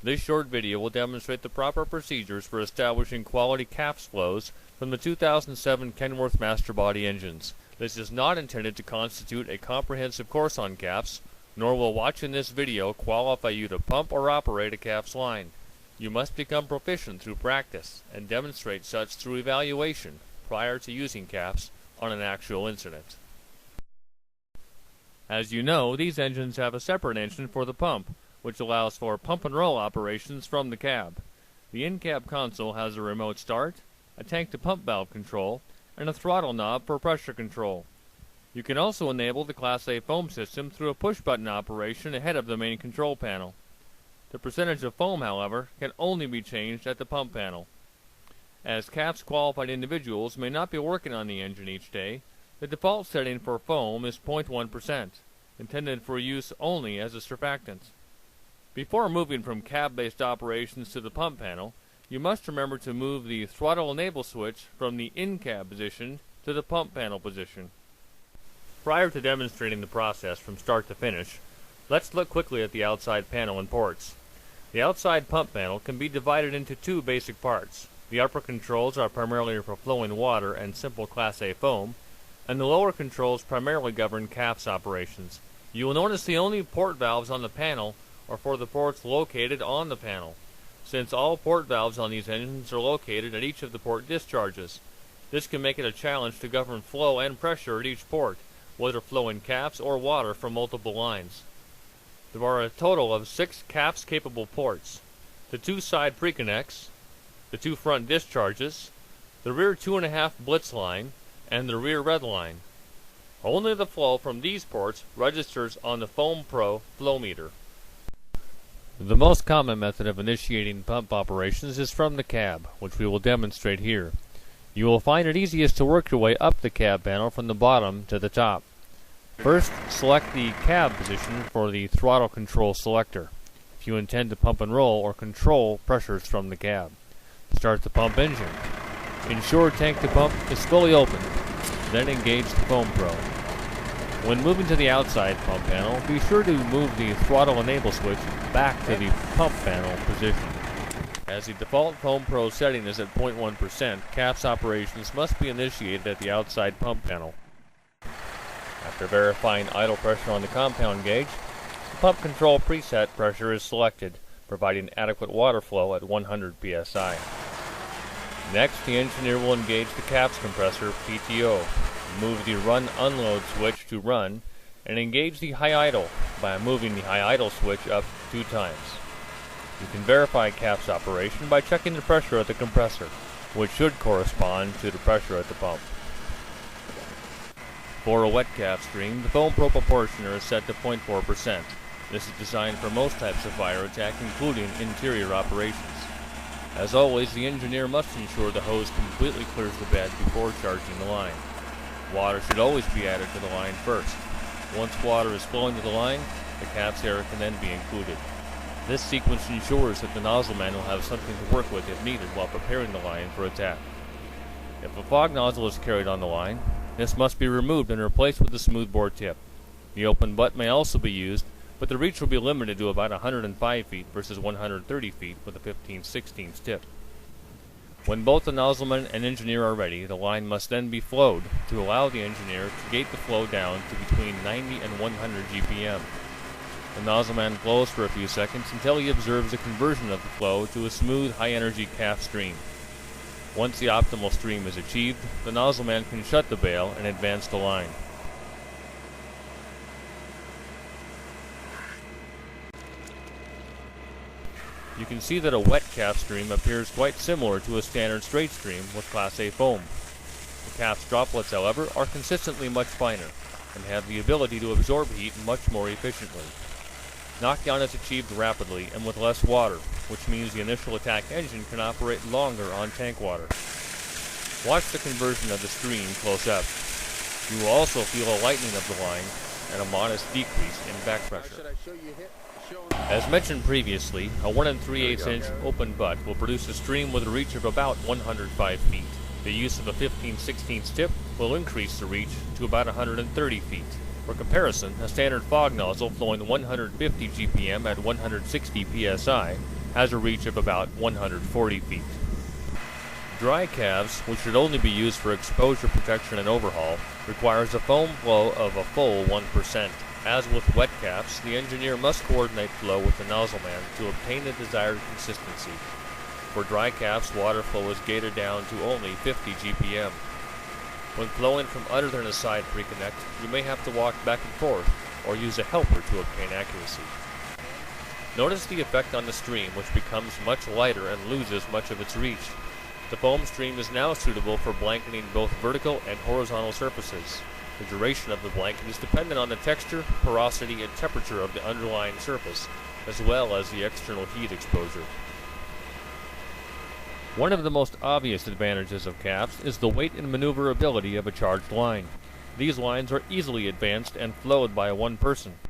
This short video will demonstrate the proper procedures for establishing quality CAFS flows from the 2007 Kenworth Masterbody engines. This is not intended to constitute a comprehensive course on CAFS, nor will watching this video qualify you to pump or operate a CAFS line. You must become proficient through practice and demonstrate such through evaluation prior to using CAFS on an actual incident. As you know, these engines have a separate engine for the pump, which allows for pump and roll operations from the cab. The in-cab console has a remote start, a tank-to-pump valve control, and a throttle knob for pressure control. You can also enable the Class A foam system through a push-button operation ahead of the main control panel. The percentage of foam, however, can only be changed at the pump panel. As CAFS qualified individuals may not be working on the engine each day, the default setting for foam is 0.1%, intended for use only as a surfactant. Before moving from cab-based operations to the pump panel, you must remember to move the throttle enable switch from the in-cab position to the pump panel position. Prior to demonstrating the process from start to finish, let's look quickly at the outside panel and ports. The outside pump panel can be divided into two basic parts. The upper controls are primarily for flowing water and simple Class A foam, and the lower controls primarily govern CAFS operations. You will notice the only port valves on the panel are for the ports located on the panel, since all port valves on these engines are located at each of the port discharges. This can make it a challenge to govern flow and pressure at each port, whether flowing CAFS or water from multiple lines. There are a total of 6 CAFS-capable ports: the 2 side pre-connects, the 2 front discharges, the rear 2.5 blitz line, and the rear red line. Only the flow from these ports registers on the Foam Pro flow meter. The most common method of initiating pump operations is from the cab, which we will demonstrate here. You will find it easiest to work your way up the cab panel from the bottom to the top. First, select the cab position for the throttle control selector, if you intend to pump and roll or control pressures from the cab. Start the pump engine. Ensure tank to pump is fully open. Then engage the Foam Pro. When moving to the outside pump panel, be sure to move the throttle enable switch back to the pump panel position. As the default Foam Pro setting is at 0.1%, CAFS operations must be initiated at the outside pump panel. After verifying idle pressure on the compound gauge, the pump control preset pressure is selected, providing adequate water flow at 100 psi. Next, the engineer will engage the CAFS compressor PTO, move the run-unload switch to run, and engage the high idle by moving the high idle switch up 2 times. You can verify CAFS operation by checking the pressure at the compressor, which should correspond to the pressure at the pump. For a wet CAFS stream, the Foam Pro proportioner is set to 0.4%. This is designed for most types of fire attack, including interior operations. As always, the engineer must ensure the hose completely clears the bed before charging the line. Water should always be added to the line first. Once water is flowing to the line, the CAFS air can then be included. This sequence ensures that the nozzle man will have something to work with if needed while preparing the line for attack. If a fog nozzle is carried on the line, this must be removed and replaced with a smoothbore tip. The open butt may also be used, but the reach will be limited to about 105 feet versus 130 feet with a 15/16 tip. When both the nozzleman and engineer are ready, the line must then be flowed to allow the engineer to gate the flow down to between 90 and 100 GPM. The nozzleman flows for a few seconds until he observes a conversion of the flow to a smooth, high-energy CAFS stream. Once the optimal stream is achieved, the nozzleman can shut the bail and advance the line. You can see that a wet CAFS stream appears quite similar to a standard straight stream with Class A foam. The CAFS droplets, however, are consistently much finer and have the ability to absorb heat much more efficiently. Knockdown is achieved rapidly and with less water, which means the initial attack engine can operate longer on tank water. Watch the conversion of the stream close up. You will also feel a lightening of the line and a modest decrease in back pressure. As mentioned previously, a 1 3/8 inch open butt will produce a stream with a reach of about 105 feet. The use of a 15/16 tip will increase the reach to about 130 feet. For comparison, a standard fog nozzle flowing 150 GPM at 160 psi has a reach of about 140 feet. Dry calves, which should only be used for exposure protection and overhaul, requires a foam flow of a full 1%. As with wet calves, the engineer must coordinate flow with the nozzle man to obtain the desired consistency. For dry calves, water flow is gated down to only 50 GPM. When flowing from other than a side pre-connect, you may have to walk back and forth, or use a helper to obtain accuracy. Notice the effect on the stream, which becomes much lighter and loses much of its reach. The foam stream is now suitable for blanketing both vertical and horizontal surfaces. The duration of the blanket is dependent on the texture, porosity, and temperature of the underlying surface, as well as the external heat exposure. One of the most obvious advantages of CAFS is the weight and maneuverability of a charged line. These lines are easily advanced and flowed by one person.